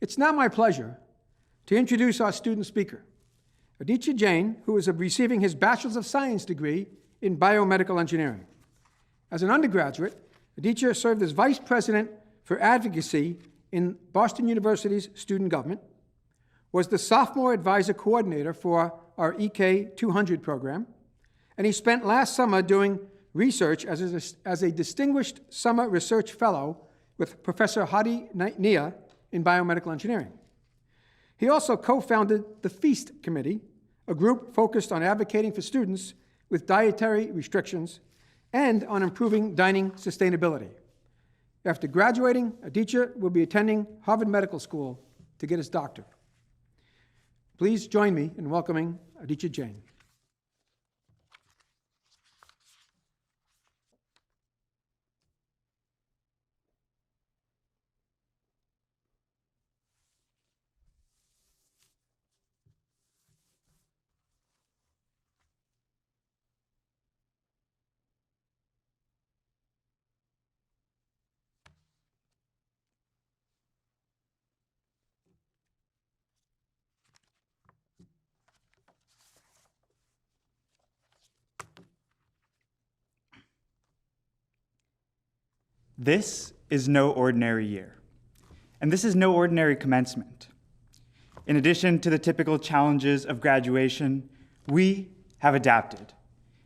It's now my pleasure to introduce our student speaker, Aditya Jain, who is receiving his Bachelor of Science degree in Biomedical Engineering. As an undergraduate, Aditya served as Vice President for Advocacy in Boston University's student government, was the Sophomore Advisor Coordinator for our EK 200 program, and he spent last summer doing research as a Distinguished Summer Research Fellow with Professor Hadi Nia in Biomedical Engineering. He also co-founded the Feast Committee, a group focused on advocating for students with dietary restrictions and on improving dining sustainability. After graduating, Aditya will be attending Harvard Medical School to get his doctorate. Please join me in welcoming Aditya Jain. This is no ordinary year, and this is no ordinary commencement. In addition to the typical challenges of graduation, we have adapted,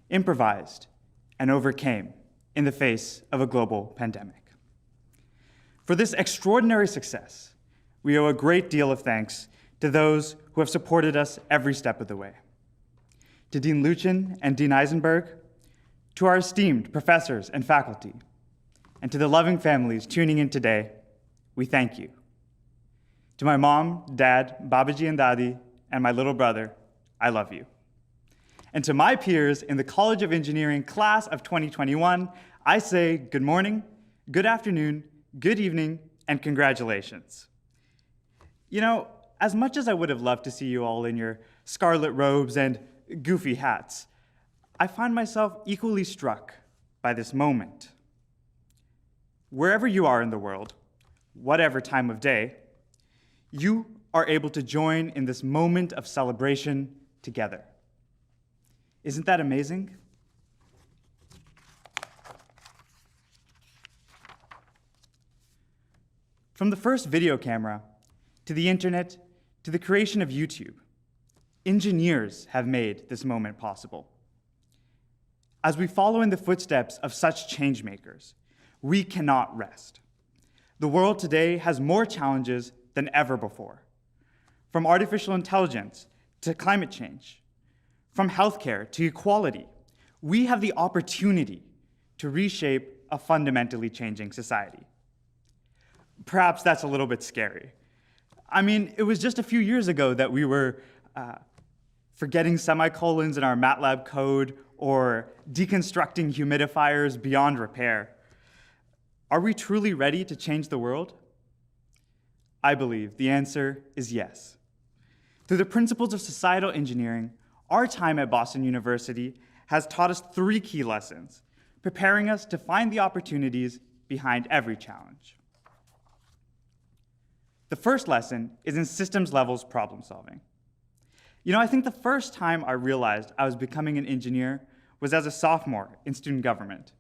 improvised, and overcame in the face of a global pandemic. For this extraordinary success, we owe a great deal of thanks to those who have supported us every step of the way. To Dean Luchin and Dean Eisenberg, to our esteemed professors and faculty, and to the loving families tuning in today, we thank you. To my mom, dad, Babaji and Dadi, and my little brother, I love you. And to my peers in the College of Engineering class of 2021, I say good morning, good afternoon, good evening, and congratulations. You know, as much as I would have loved to see you all in your scarlet robes and goofy hats, I find myself equally struck by this moment. Wherever you are in the world, whatever time of day, you are able to join in this moment of celebration together. Isn't that amazing? From the first video camera, to the internet, to the creation of YouTube, engineers have made this moment possible. As we follow in the footsteps of such change makers, we cannot rest. The world today has more challenges than ever before. From artificial intelligence to climate change, from healthcare to equality, we have the opportunity to reshape a fundamentally changing society. Perhaps that's a little bit scary. I mean, it was just a few years ago that we were forgetting semicolons in our MATLAB code or deconstructing humidifiers beyond repair. Are we truly ready to change the world? I believe the answer is yes. Through the principles of societal engineering, our time at Boston University has taught us 3 key lessons, preparing us to find the opportunities behind every challenge. The first lesson is in systems levels problem solving. You know, I think the first time I realized I was becoming an engineer was as a sophomore in student government.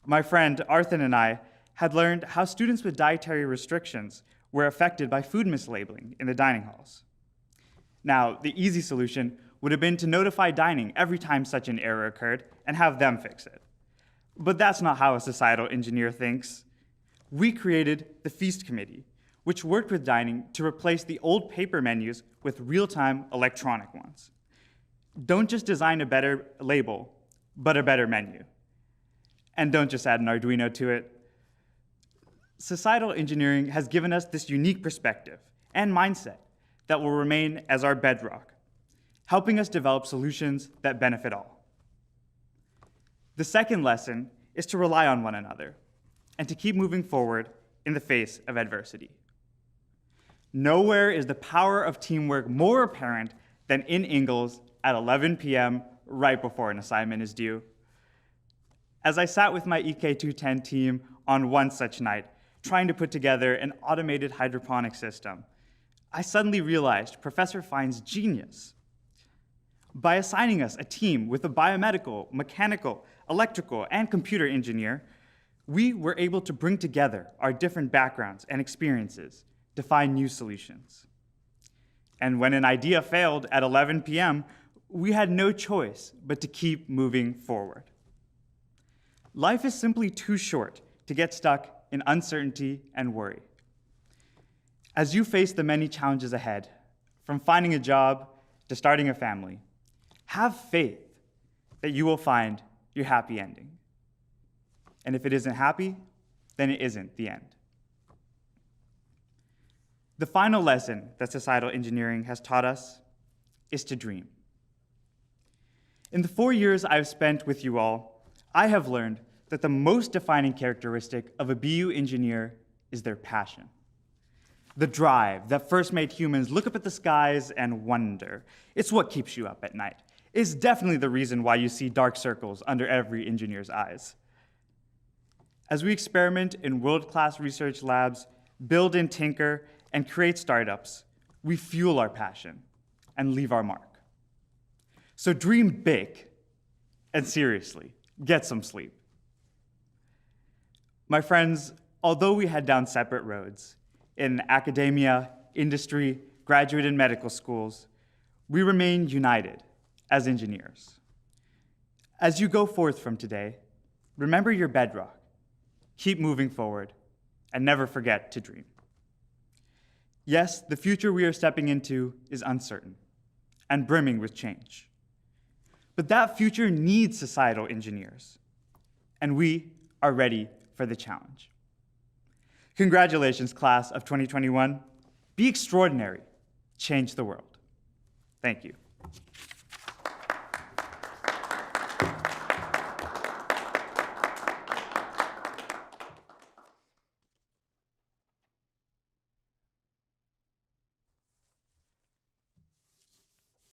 My friend Arthur and I had learned how students with dietary restrictions were affected by food mislabeling in the dining halls. Now, the easy solution would have been to notify dining every time such an error occurred and have them fix it. But that's not how a societal engineer thinks. We created the Feast Committee, which worked with dining to replace the old paper menus with real-time electronic ones. Don't just design a better label, but a better menu. And don't just add an Arduino to it. Societal engineering has given us this unique perspective and mindset that will remain as our bedrock, helping us develop solutions that benefit all. The second lesson is to rely on one another and to keep moving forward in the face of adversity. Nowhere is the power of teamwork more apparent than in Ingalls at 11 p.m. right before an assignment is due. As I sat with my EK 210 team on one such night, trying to put together an automated hydroponic system, I suddenly realized Professor Fine's genius. By assigning us a team with a biomedical, mechanical, electrical, and computer engineer, we were able to bring together our different backgrounds and experiences to find new solutions. And when an idea failed at 11 p.m., we had no choice but to keep moving forward. Life is simply too short to get stuck in uncertainty and worry. As you face the many challenges ahead, from finding a job to starting a family, have faith that you will find your happy ending. And if it isn't happy, then it isn't the end. The final lesson that societal engineering has taught us is to dream. In the 4 years I've spent with you all, I have learned that the most defining characteristic of a BU engineer is their passion. The drive that first made humans look up at the skies and wonder. It's what keeps you up at night. It's definitely the reason why you see dark circles under every engineer's eyes. As we experiment in world-class research labs, build and tinker, and create startups, we fuel our passion and leave our mark. So dream big, and seriously, get some sleep. My friends, although we head down separate roads, in academia, industry, graduate and medical schools, we remain united as engineers. As you go forth from today, remember your bedrock, keep moving forward, and never forget to dream. Yes, the future we are stepping into is uncertain and brimming with change. But that future needs societal engineers, and we are ready for the challenge. Congratulations, class of 2021. Be extraordinary. Change the world. Thank you.